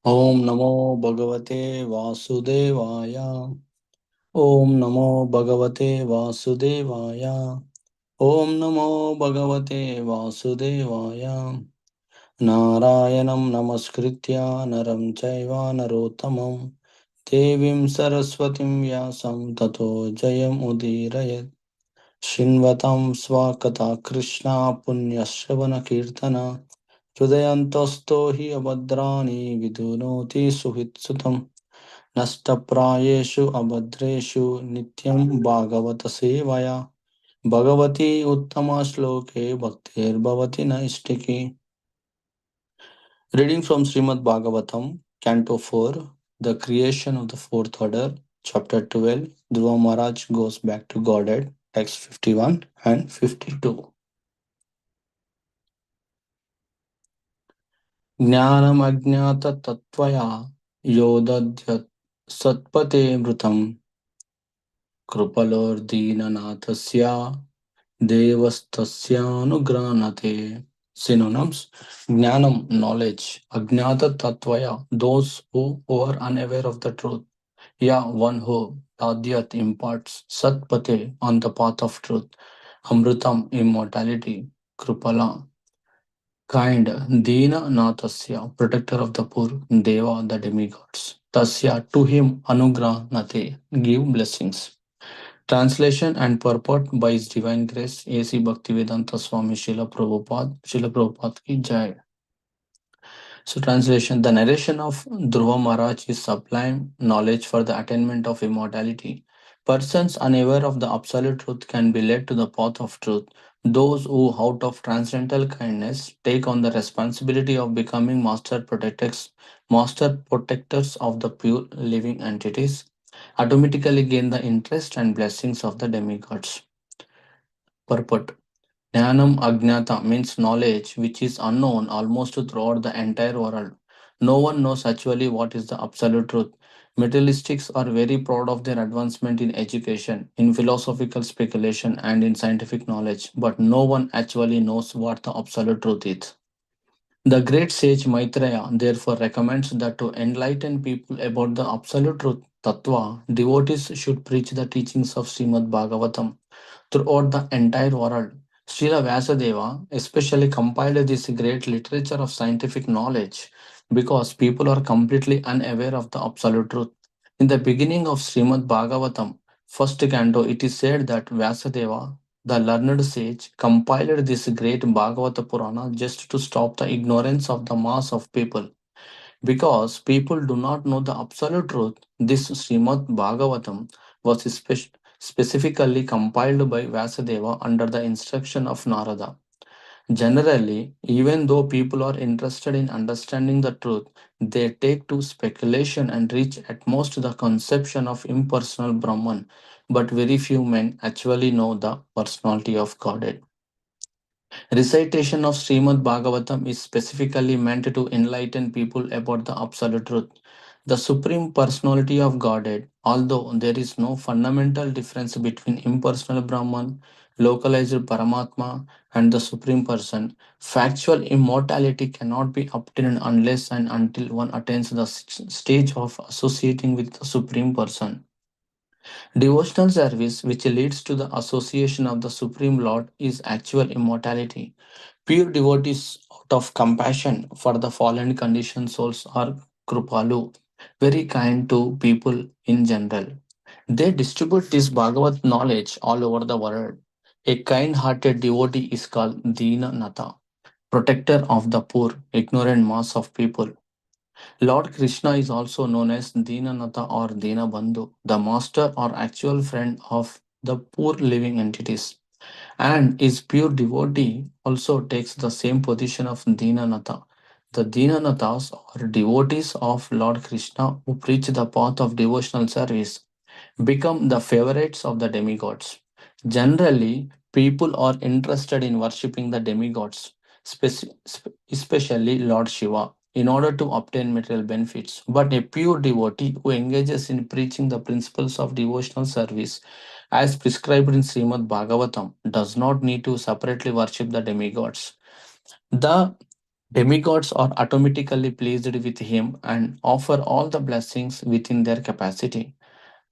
Om Namo Bhagavate Vasudevaya. Om Namo Bhagavate Vasudevaya. Om Namo Bhagavate Vasudevaya. Narayanam Namaskritya Naram Chaiva Narottamam Devim Saraswatim Vyasam Tato Jayam Udirayat Shinvatam Swakata Krishna Punyashravana Kirtana Hridayantasto hi abhadrani vidunoti suhitsutam नष्टप्रायेषु अभद्रेषु नित्यं भागवत सेवया भगवती उत्तम श्लोके भक्तिर्भवति नैष्टिकी. Reading from Srimad Bhagavatam, Canto 4, The Creation of the Fourth Order, Chapter 12, Dhruva Maharaj goes back to Godhead, text 51 and 52. Jnanam ajnata tattvaya yodadyat satpate mrutam Krupalordinanathasya devastasyanugranate. Synonyms: Jnanam, knowledge; Ajnata Tattvaya, those who are unaware of the truth; Ya, one who; Tadyat, imparts; Satpate, on the path of truth; Amrutam, immortality; Krupala, kind; Dina Nathasya, protector of the poor; Deva, the demigods; Tasya, to him; Anugrah give blessings. Translation and purport by His Divine Grace A.C. Bhaktivedanta Swami Srila Prabhupada ki Jai. So, translation: the narration of Dhruva Maharaj is sublime knowledge for the attainment of immortality. Persons unaware of the absolute truth can be led to the path of truth. Those who, out of transcendental kindness, take on the responsibility of becoming master protectors of the pure living entities, automatically gain the interest and blessings of the demigods. Purport: Jnanam Ajnata means knowledge which is unknown almost throughout the entire world. No one knows actually what is the absolute truth. Materialistics are very proud of their advancement in education, in philosophical speculation, and in scientific knowledge, but no one actually knows what the absolute truth is. The great sage Maitreya therefore recommends that to enlighten people about the absolute truth, Tattva, devotees should preach the teachings of Srimad Bhagavatam throughout the entire world. Srila Vyasadeva especially compiled this great literature of scientific knowledge because people are completely unaware of the absolute truth. In the beginning of Srimad Bhagavatam, first canto, it is said that Vyasadeva, the learned sage, compiled this great Bhagavata Purana just to stop the ignorance of the mass of people. Because people do not know the absolute truth, this Srimad Bhagavatam was specifically compiled by Vyasadeva under the instruction of Narada. Generally, even though people are interested in understanding the truth, they take to speculation and reach at most the conception of impersonal Brahman, but very few men actually know the personality of Godhead. Recitation of Srimad Bhagavatam is specifically meant to enlighten people about the absolute truth, the supreme personality of Godhead. Although there is no fundamental difference between impersonal Brahman, localized Paramatma, and the supreme person, factual immortality cannot be obtained unless and until one attains the stage of associating with the supreme person. Devotional service, which leads to the association of the Supreme Lord, is actual immortality. Pure devotees, out of compassion for the fallen conditioned souls, are Krupalu, very kind to people in general. They distribute this Bhagavad knowledge all over the world. A kind hearted devotee is called Dina Natha, protector of the poor, ignorant mass of people. Lord Krishna is also known as Dinanatha or Dinabandhu, the master or actual friend of the poor living entities. And his pure devotee also takes the same position of Dinanatha. The Dinanathas or devotees of Lord Krishna who preach the path of devotional service become the favorites of the demigods. Generally, people are interested in worshipping the demigods, especially Lord Shiva, in order to obtain material benefits. But a pure devotee who engages in preaching the principles of devotional service as prescribed in Srimad Bhagavatam does not need to separately worship the demigods. The Demigods are automatically pleased with him and offer all the blessings within their capacity.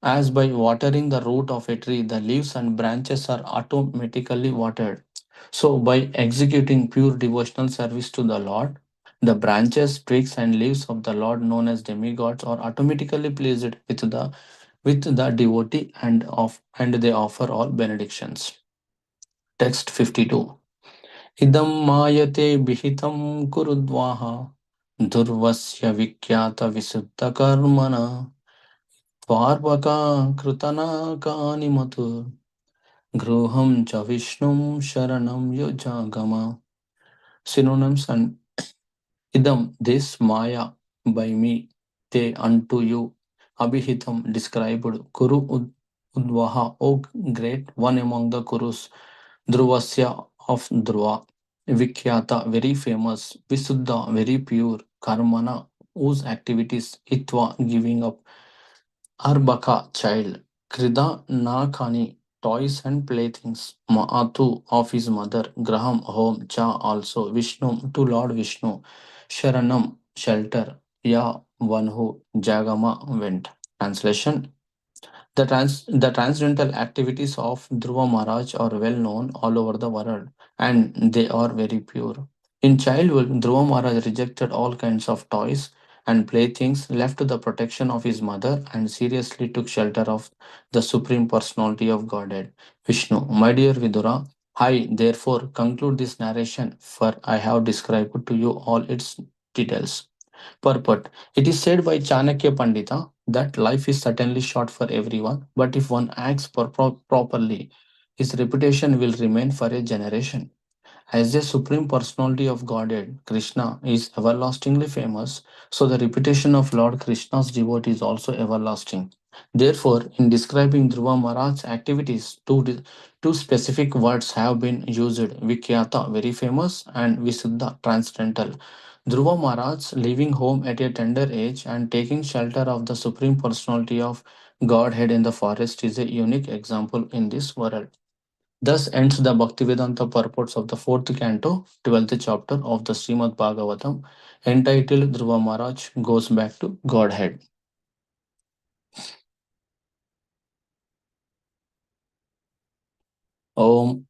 As by watering the root of a tree, the leaves and branches are automatically watered. So, by executing pure devotional service to the Lord, the branches, twigs, and leaves of the Lord, known as demigods, are automatically pleased with the devotee and they offer all benedictions. Text 52. Idam mayate bihitam kurudvaha durvasya vikyata visuddha karmana tvarvaka krutana kani matu gruham cha vishnum sharanam yojagama. Synonyms and idam, this Maya by me, te unto you, Abhihitam described, Kuru Udvaha, O great one among the Kurus, Dhruvasya of Dhruva, Vikyata, very famous, Visuddha, very pure, Karmana, whose activities, Itva, giving up, Arbaka, child, Krida, Nakani, toys and playthings, Maatu, of his mother, Graham, home, Cha, also, Vishnu, to Lord Vishnu, Sharanam, shelter, Ya, one who, Jagama, went. Translation. The transcendental activities of Dhruva Maharaj are well known all over the world and they are very pure. In childhood, Dhruva Maharaj rejected all kinds of toys and playthings, left to the protection of his mother, and seriously took shelter of the Supreme Personality of Godhead, Vishnu. My dear Vidura, I therefore conclude this narration, for I have described to you all its details. Purport. It is said by Chanakya Pandita that life is certainly short for everyone, but if one acts properly, his reputation will remain for a generation. As the Supreme Personality of Godhead, Krishna is everlastingly famous, so the reputation of Lord Krishna's devotee is also everlasting. Therefore, in describing Dhruva Maharaj's activities, two specific words have been used: Vikyata, very famous, and Visuddha, transcendental. Dhruva Maharaj, leaving home at a tender age and taking shelter of the Supreme Personality of Godhead in the forest, is a unique example in this world. Thus ends the Bhaktivedanta purports of the fourth canto, 12th chapter of the Srimad Bhagavatam, entitled Dhruva Maharaj Goes Back to Godhead. Om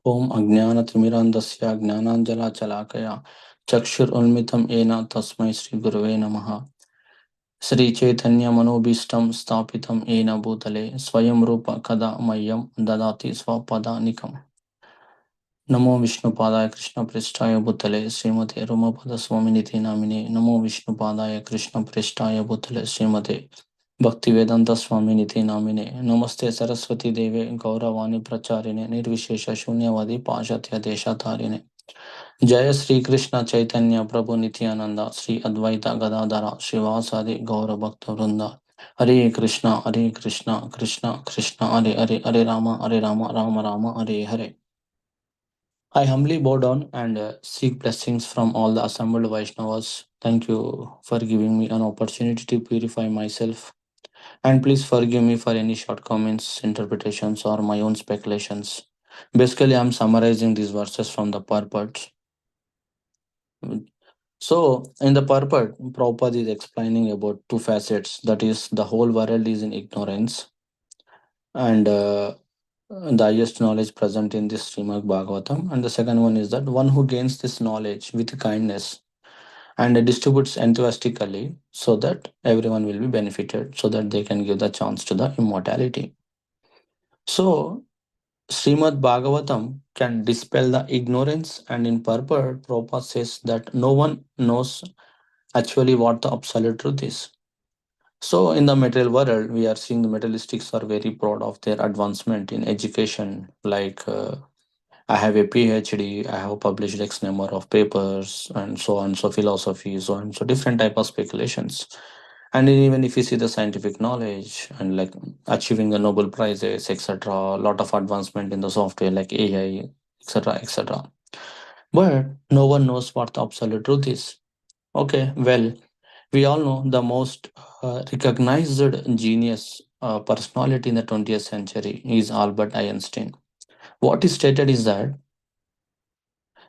Om Ajnanatimirandasya Jnananjala Chakshur Unmitam Ena Tasmai Sri Gurave Namaha. Sri Chaitanya Manobishtam Stapitam Ena Bhutale Swayam Rupa Kada Mayam Dadati Swapada Nikam. नमो विष्णुपादाय कृष्णप्रेष्ठाय भूतले श्रीमते रमापदस्वामिनिधि नामिने नमो विष्णुपादाय कृष्णप्रेष्ठाय भूतले श्रीमते भक्तिवेदांत स्वामिनिधि नामिने नमस्ते सरस्वती देवे गौरवाणी प्रचारिणे निर्विशेष शून्यवादी पाश्चात्य देशाधारिणे जय श्री कृष्ण चैतन्य प्रभु नित्यानंद श्री अद्वैत गदाधर श्रीवासादि गौर भक्त वृंदा हरे Krishna Krishna Krishna Hare Hare Hare Ram Ram Hare Hare. I humbly bow down and seek blessings from all the assembled Vaishnavas. Thank you for giving me an opportunity to purify myself. And please forgive me for any shortcomings, interpretations, or my own speculations. Basically, I'm summarizing these verses from the purport. So, in the purport, Prabhupada is explaining about two facets, that is, the whole world is in ignorance, and the highest knowledge present in this Srimad Bhagavatam. And the second one is that one who gains this knowledge with kindness and distributes enthusiastically so that everyone will be benefited, so that they can give the chance to the immortality. So, Srimad Bhagavatam can dispel the ignorance, and in purport, Prabhupada says that no one knows actually what the absolute truth is. So, in the material world, we are seeing the materialistics are very proud of their advancement in education, like I have a PhD, I have published X number of papers, and so on, so philosophy, so on, so different type of speculations. And even if you see the scientific knowledge and like achieving the Nobel prizes, etc., a lot of advancement in the software like AI, etc., etc. But no one knows what the absolute truth is. Okay, well, we all know the most recognized genius personality in the 20th century is Albert Einstein. What he stated is that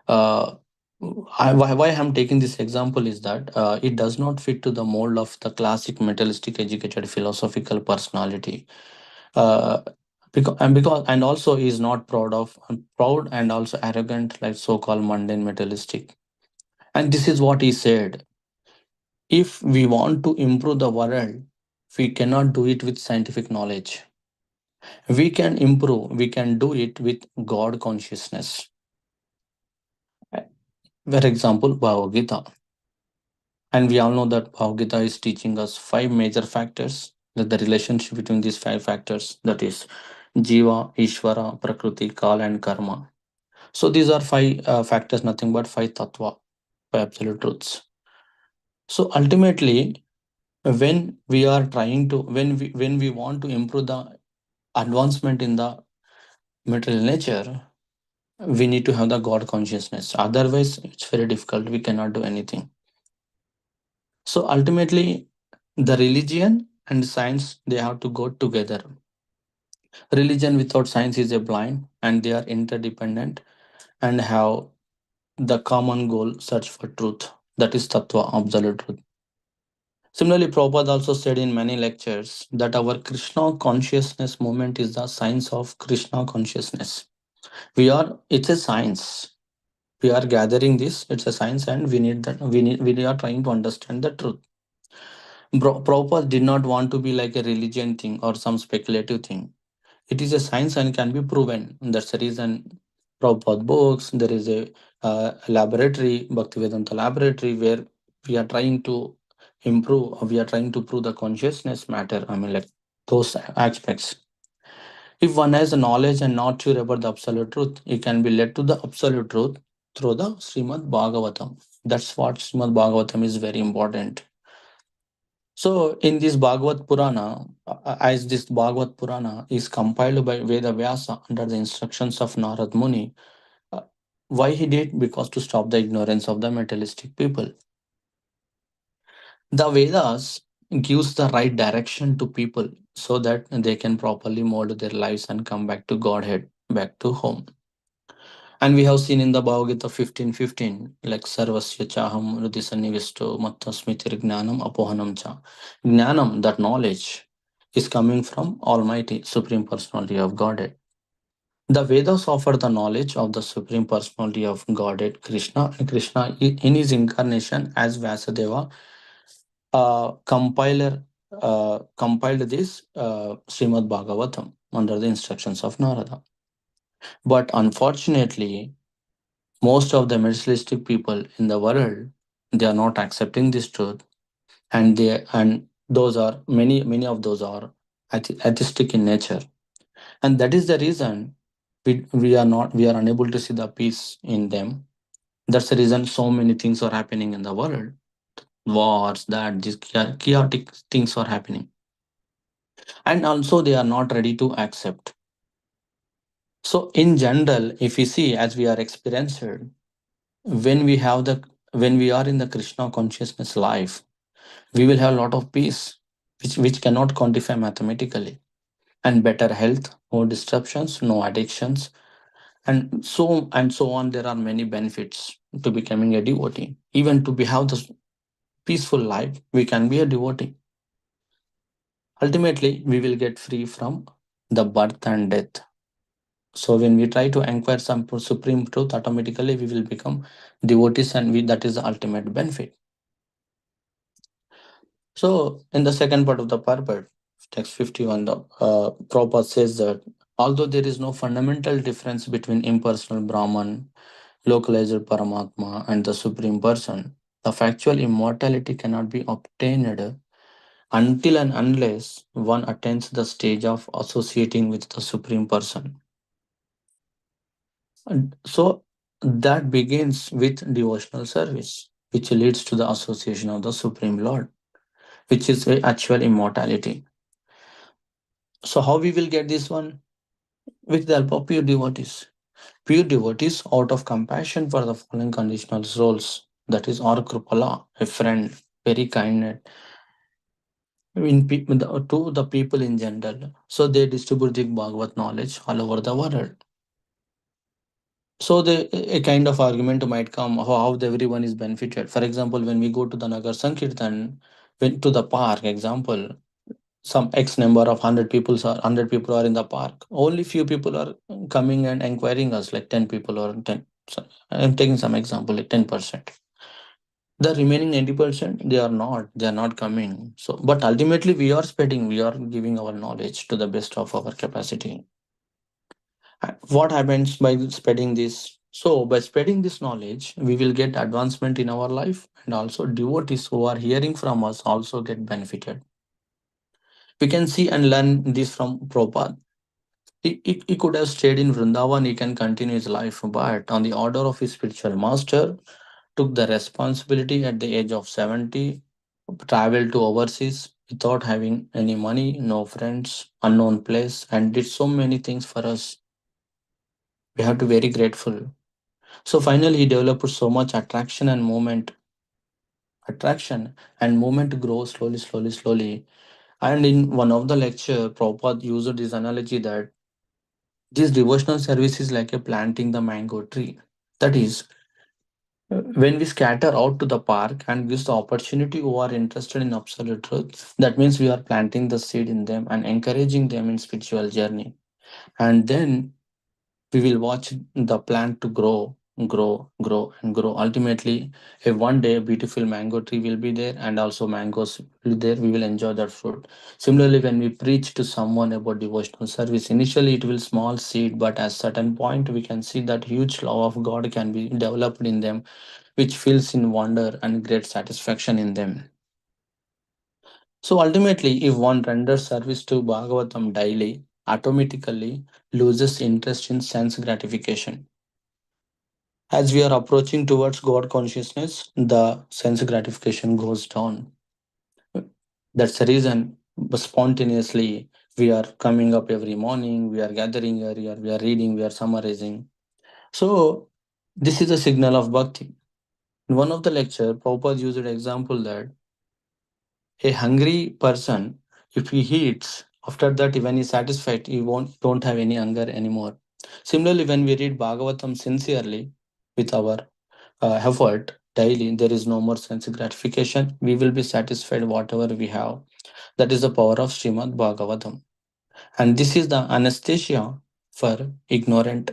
uh, why I'm taking this example is that it does not fit to the mold of the classic materialistic educated philosophical personality. Uh, because and also is not proud and also arrogant like so-called mundane materialistic. And this is what he said: if we want to improve the world, we cannot do it with scientific knowledge. We can do it with God consciousness. For example, Bhagavad Gita. And we all know that Bhagavad Gita is teaching us five major factors, that the relationship between these five factors, that is Jiva, Ishvara, Prakriti, Kala, and Karma. So these are five factors, nothing but five tattva, five absolute truths. So ultimately, when we want to improve the advancement in the material nature, we need to have the God consciousness. Otherwise, it's very difficult. We cannot do anything. So ultimately, the religion and science, they have to go together. Religion without science is a blind, and they are interdependent and have the common goal: search for truth. That is tattva, absolute truth. Similarly, Prabhupada also said in many lectures that our Krishna consciousness movement is the science of Krishna consciousness. It's a science. We are gathering this, it's a science, and we are trying to understand the truth. Prabhupada did not want to be like a religion thing or some speculative thing. It is a science and can be proven. That's the reason Prabhupada books, there is a laboratory, Bhaktivedanta laboratory, where we are trying to improve, or we are trying to prove the consciousness matter. I mean, like those aspects. If one has a knowledge and not sure about the absolute truth, it can be led to the absolute truth through the Srimad Bhagavatam. That's what Srimad Bhagavatam is very important. So, in this Bhagavad Purana, as this Bhagavad Purana is compiled by Veda Vyasa under the instructions of Narad Muni, uh, why he did? Because to stop the ignorance of the materialistic people. The Vedas gives the right direction to people so that they can properly mold their lives and come back to Godhead, back to home. And we have seen in the Bhagavad Gita 15:15, like Sarvasya Chaham Rudhi Sannivisto Mattasmitir Gnanam Apohanam Cha. Gnanam, that knowledge, is coming from Almighty Supreme Personality of Godhead. The Vedas offer the knowledge of the Supreme Personality of Godhead, Krishna. And Krishna, in his incarnation as Vyasadeva, compiled this Srimad Bhagavatam under the instructions of Narada. But unfortunately, most of the materialistic people in the world, they are not accepting this truth, and those are many of those are atheistic in nature, and that is the reason we are unable to see the peace in them. That's the reason so many things are happening in the world, wars, that these chaotic things are happening, and also they are not ready to accept. So in general, if we see, as we are experienced, when we have the when we are in the Krishna consciousness life, we will have a lot of peace, which cannot quantify mathematically, and better health, no disruptions, no addictions, and so on. There are many benefits to becoming a devotee. Even to be have this peaceful life, we can be a devotee. Ultimately, we will get free from the birth and death. So when we try to inquire some supreme truth, automatically we will become devotees, and that is the ultimate benefit. So, in the second part of the purport, text 51, the Prabhupada says that although there is no fundamental difference between impersonal Brahman, localized Paramatma, and the Supreme Person, the factual immortality cannot be obtained until and unless one attains the stage of associating with the Supreme Person. And so, that begins with devotional service, which leads to the association of the Supreme Lord, which is a actual immortality. So how we will get this one? With the help of pure devotees. Pure devotees out of compassion for the fallen conditional souls. That is our Kripala, a friend, very kind to the people in general. So they distribute the Bhagavad knowledge all over the world. So the a kind of argument might come how everyone is benefited. For example, when we go to the Nagar Sankirtan, when to the park, example, some X number of 100 people are in the park. Only few people are coming and inquiring us, like 10 people or 10. So I'm taking some example, like 10%. The remaining 90%, they are not coming. So, but ultimately we are spreading, we are giving our knowledge to the best of our capacity. What happens by spreading this? So by spreading this knowledge, we will get advancement in our life, and also devotees who are hearing from us also get benefited. We can see and learn this from Prabhupada. He could have stayed in Vrindavan, he can continue his life, but on the order of his spiritual master, took the responsibility at the age of 70, traveled to overseas without having any money, no friends, unknown place, and did so many things for us. We have to be very grateful. So finally, he developed so much attraction and movement grow slowly, slowly, slowly. And in one of the lecture, Prabhupada used this analogy that this devotional service is like a planting the mango tree. That is, when we scatter out to the park and gives the opportunity who are interested in absolute truth, that means we are planting the seed in them and encouraging them in spiritual journey. And then we will watch the plant to grow and grow. Ultimately, a one day beautiful mango tree will be there, and also mangoes will be there. We will enjoy that fruit. Similarly, when we preach to someone about devotional service, initially it will small seed, but at certain point we can see that huge love of God can be developed in them, which fills in wonder and great satisfaction in them. So ultimately, if one renders service to Bhagavatam daily, automatically loses interest in sense gratification. As we are approaching towards God consciousness, the sense gratification goes down. That's the reason spontaneously we are coming up every morning, we are gathering earlier, we are reading, we are summarizing. So this is a signal of bhakti. In one of the lecture, Prabhupada used an example that a hungry person, if he eats, after that when he's satisfied, he won't don't have any hunger anymore. Similarly, when we read Bhagavatam sincerely with our effort daily, there is no more sense gratification. We will be satisfied whatever we have. That is the power of Srimad Bhagavatam. And this is the anesthesia for ignorant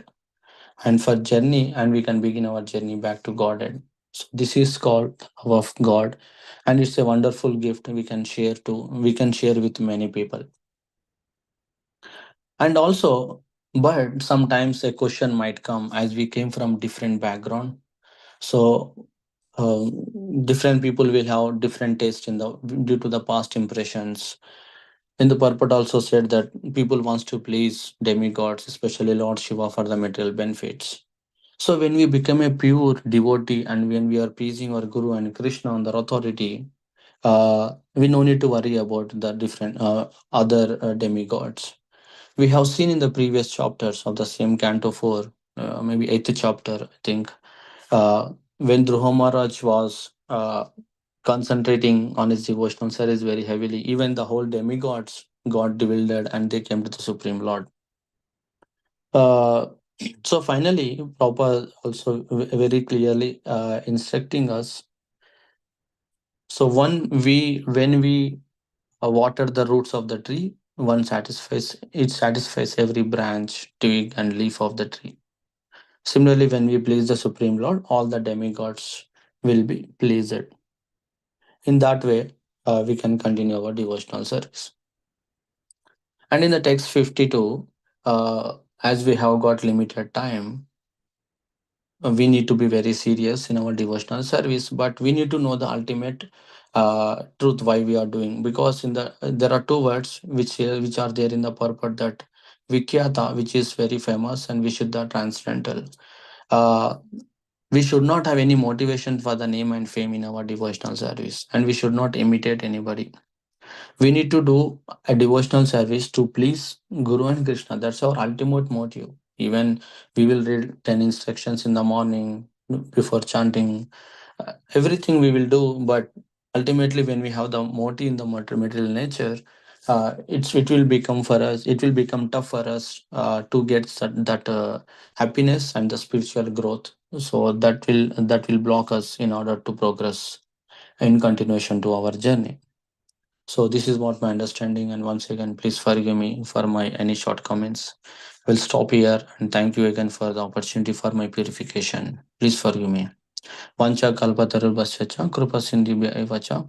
and for journey, and we can begin our journey back to Godhead. So this is called love of God, and it's a wonderful gift we can share with many people. And also, but sometimes a question might come as we came from different background. So different people will have different taste in the due to the past impressions. And the purport also said that people wants to please demigods, especially Lord Shiva, for the material benefits. So when we become a pure devotee and when we are pleasing our Guru and Krishna on their authority, we no need to worry about the different other demigods. We have seen in the previous chapters of the same Canto 4, maybe 8th chapter, I think, when Dhruva Maharaj was concentrating on his devotional service very heavily, even the whole demigods got bewildered and they came to the Supreme Lord. Uh, so finally, Prabhupada also very clearly instructing us. So when we water the roots of the tree, it satisfies every branch, twig, and leaf of the tree. Similarly, when we please the Supreme Lord, all the demigods will be pleased. In that way, we can continue our devotional service. And in the text 52, as we have got limited time, we need to be very serious in our devotional service, but we need to know the ultimate truth why we are doing, because in the there are two words which are there in the purport, that vikyata, which is very famous, and vishuddha, transcendental. uh, we should not have any motivation for the name and fame in our devotional service, and we should not imitate anybody. We need to do a devotional service to please Guru and Krishna. That's our ultimate motive. Even we will read 10 instructions in the morning before chanting, everything we will do, but ultimately, when we have the motive in the material nature, it will become for us, it will become tough for us to get that happiness and the spiritual growth. So that will block us in order to progress in continuation to our journey. So this is what my understanding, and once again, please forgive me for my any shortcomings. We'll stop here, and thank you again for the opportunity for my purification. Please forgive me. Vancha kalpatarubhasya cha kripa sindhubhya eva cha